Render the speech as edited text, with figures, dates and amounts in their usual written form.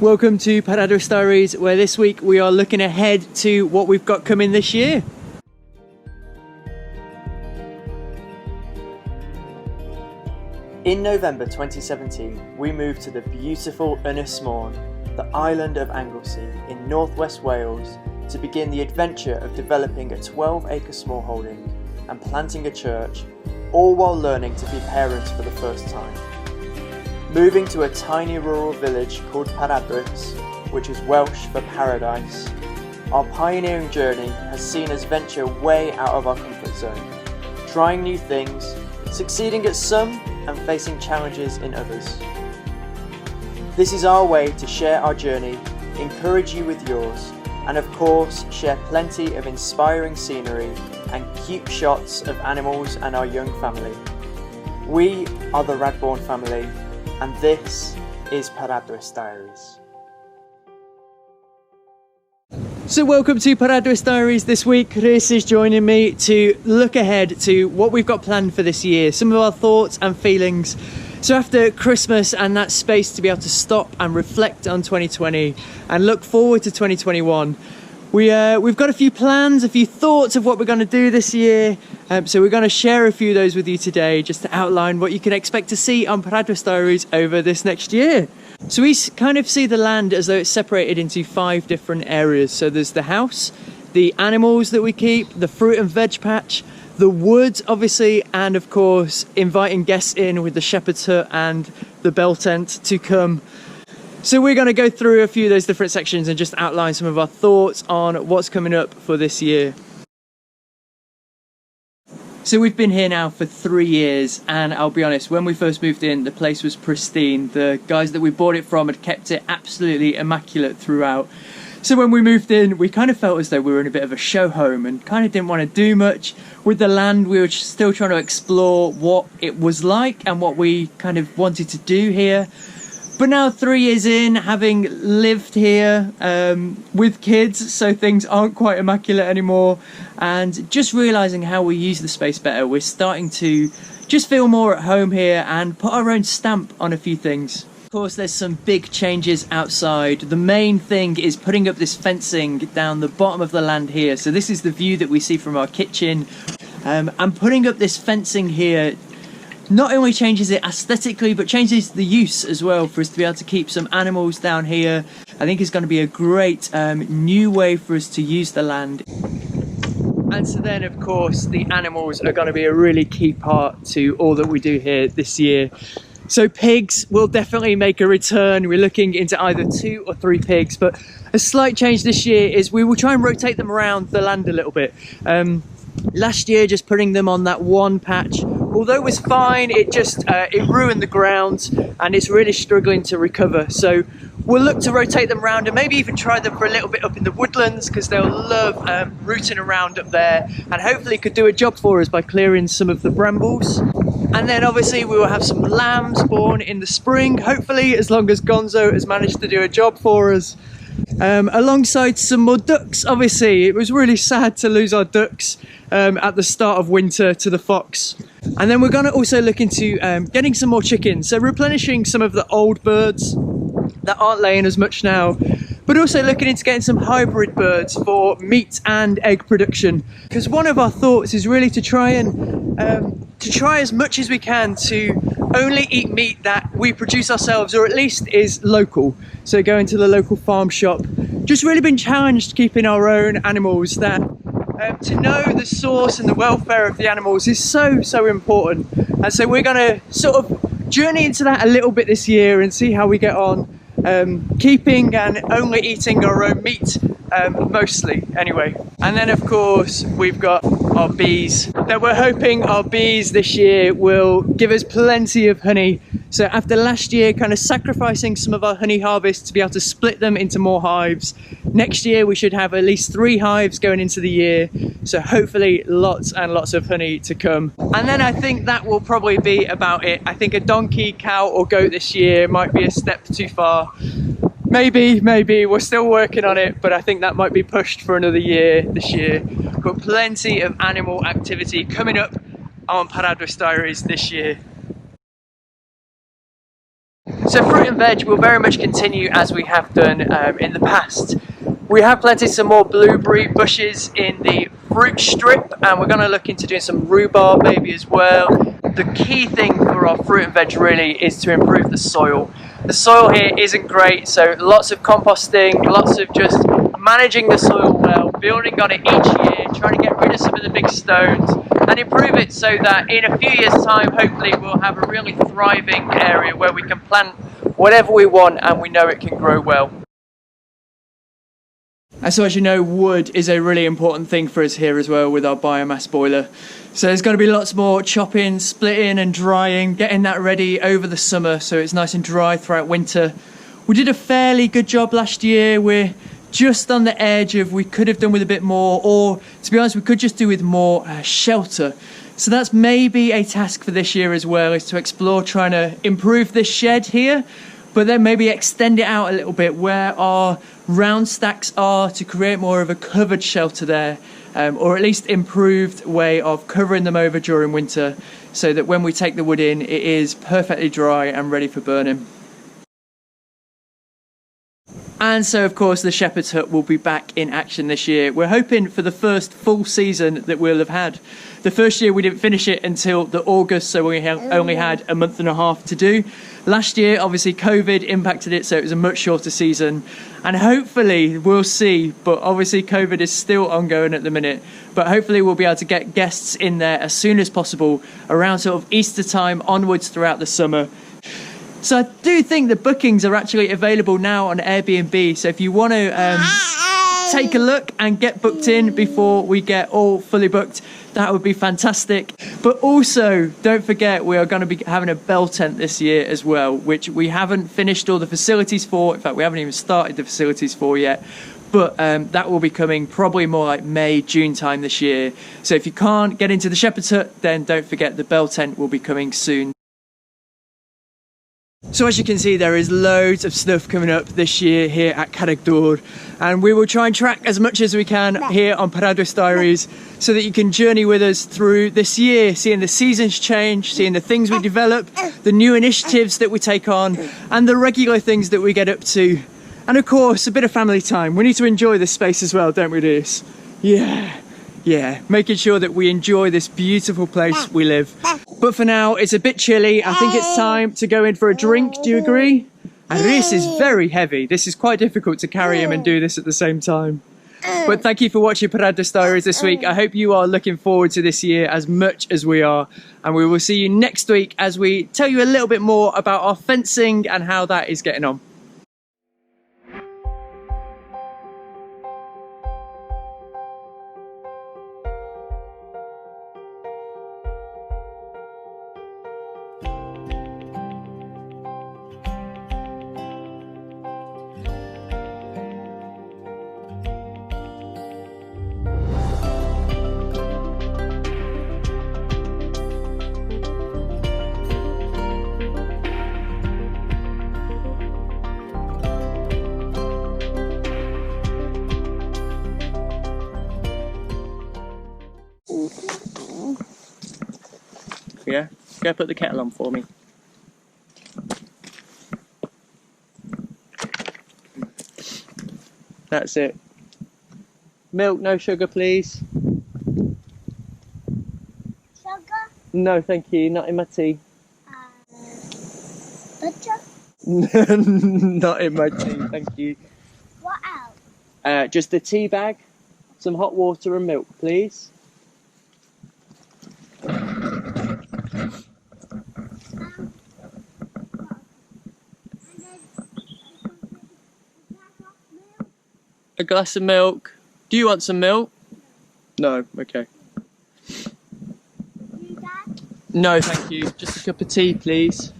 Welcome to Paradris Diaries, where this week we are looking ahead to what we've got coming this year. In November 2017, we moved to the beautiful Ynys Môn, the island of Anglesey in northwest Wales, to begin the adventure of developing a 12-acre smallholding and planting a church, all while learning to be parents for the first time. Moving to a tiny rural village called Paradris, which is Welsh for paradise, our pioneering journey has seen us venture way out of our comfort zone, trying new things, succeeding at some and facing challenges in others. This is our way to share our journey, encourage you with yours, and of course share plenty of inspiring scenery and cute shots of animals and our young family. We are the Radbourne family, and this is Paradris Diaries. So welcome to Paradris Diaries. This week Chris is joining me to look ahead to what we've got planned for this year, some of our thoughts and feelings. So after Christmas and that space to be able to stop and reflect on 2020 and look forward to 2021, we've got a few plans, a few thoughts of what we're going to do this year. So we're going to share a few of those with you today, just to outline what you can expect to see on Paradris Diaries over this next year. So we kind of see the land as though it's separated into 5 different areas. So there's the house, the animals that we keep, the fruit and veg patch, the woods obviously, and of course inviting guests in with the shepherd's hut and the bell tent to come. So we're going to go through a few of those different sections and just outline some of our thoughts on what's coming up for this year. So we've been here now for 3 years, and I'll be honest, when we first moved in, the place was pristine. The guys that we bought it from had kept it absolutely immaculate throughout. So when we moved in, we kind of felt as though we were in a bit of a show home and kind of didn't want to do much with the land. We were still trying to explore what it was like and what we kind of wanted to do here. But now 3 years in, having lived here with kids, so things aren't quite immaculate anymore, and just realising how we use the space better, we're starting to just feel more at home here and put our own stamp on a few things. Of course, there's some big changes outside. The main thing is putting up this fencing down the bottom of the land here. So this is the view that we see from our kitchen. And putting up this fencing here not only changes it aesthetically, but changes the use as well, for us to be able to keep some animals down here. I think it's going to be a great new way for us to use the land. And so then, of course, the animals are going to be a really key part to all that we do here this year. So pigs will definitely make a return. We're looking into either 2 or 3 pigs, but a slight change this year is we will try and rotate them around the land a little bit. Last year, just putting them on that one patch, although it was fine, it ruined the ground and it's really struggling to recover. So we'll look to rotate them around and maybe even try them for a little bit up in the woodlands, because they'll love rooting around up there, and hopefully could do a job for us by clearing some of the brambles. And then obviously we will have some lambs born in the spring, hopefully, as long as Gonzo has managed to do a job for us. Alongside some more ducks. Obviously it was really sad to lose our ducks at the start of winter to the fox. And then we're going to also look into getting some more chickens, so replenishing some of the old birds that aren't laying as much now, but also looking into getting some hybrid birds for meat and egg production, because one of our thoughts is really to try as much as we can to only eat meat that we produce ourselves, or at least is local. So going to the local farm shop, just really been challenged keeping our own animals, that to know the source and the welfare of the animals is so important. And so we're going to sort of journey into that a little bit this year and see how we get on, keeping and only eating our own meat, mostly anyway. And then of course we've got our bees, that we're hoping our bees this year will give us plenty of honey. So after last year kind of sacrificing some of our honey harvest to be able to split them into more hives, next year we should have at least 3 hives going into the year, so hopefully lots and lots of honey to come. And then I think that will probably be about it. I think a donkey, cow or goat this year might be a step too far. Maybe, we're still working on it, but I think that might be pushed for another year this year. Got plenty of animal activity coming up on Paradris Diaries this year. So fruit and veg will very much continue as we have done in the past. We have planted some more blueberry bushes in the fruit strip, and we're going to look into doing some rhubarb maybe as well. The key thing for our fruit and veg really is to improve the soil. The soil here isn't great, so lots of composting, lots of just managing the soil well, building on it each year, trying to get rid of some of the big stones and improve it so that in a few years time hopefully we'll have a really thriving area where we can plant whatever we want and we know it can grow well. And so as you know, wood is a really important thing for us here as well with our biomass boiler. So there's going to be lots more chopping, splitting and drying, getting that ready over the summer so it's nice and dry throughout winter. We did a fairly good job last year. We're just on the edge of we could have done with a bit more, or to be honest we could just do with more shelter. So that's maybe a task for this year as well, is to explore trying to improve this shed here, but then maybe extend it out a little bit where our round stacks are to create more of a covered shelter there, or at least improved way of covering them over during winter so that when we take the wood in it is perfectly dry and ready for burning. And so of course the Shepherd's Hut will be back in action this year. We're hoping for the first full season that we'll have had. The first year we didn't finish it until the August, so we only had a month and a half to do. Last year obviously COVID impacted it, so it was a much shorter season, and hopefully we'll see, but obviously COVID is still ongoing at the minute, but hopefully we'll be able to get guests in there as soon as possible around sort of Easter time onwards throughout the summer. So I do think the bookings are actually available now on Airbnb, so if you want to take a look and get booked in before we get all fully booked, that would be fantastic. But also don't forget we are going to be having a bell tent this year as well, which we haven't finished all the facilities for. In fact, we haven't even started the facilities for yet, but that will be coming probably more like May, June time this year. So if you can't get into the Shepherd's Hut, then don't forget the bell tent will be coming soon. So as you can see, there is loads of stuff coming up this year here at Carreg Dŵr, and we will try and track as much as we can here on Peradwys Diaries so that you can journey with us through this year, seeing the seasons change, seeing the things we develop, the new initiatives that we take on and the regular things that we get up to, and of course a bit of family time. We need to enjoy this space as well, don't we, Reece? Yeah, making sure that we enjoy this beautiful place we live. But for now, it's a bit chilly. I think it's time to go in for a drink. Do you agree? And Reece is very heavy. This is quite difficult to carry him and do this at the same time. But thank you for watching Peradwys Diaries this week. I hope you are looking forward to this year as much as we are. And we will see you next week as we tell you a little bit more about our fencing and how that is getting on. Yeah, go put the kettle on for me. That's it. Milk, no sugar, please. Sugar? No, thank you. Not in my tea. Butter? Not in my tea, thank you. What else? Just a tea bag, some hot water and milk, please. A glass of milk. Do you want some milk? No, okay. You, Dad? No, thank you. Just a cup of tea, please.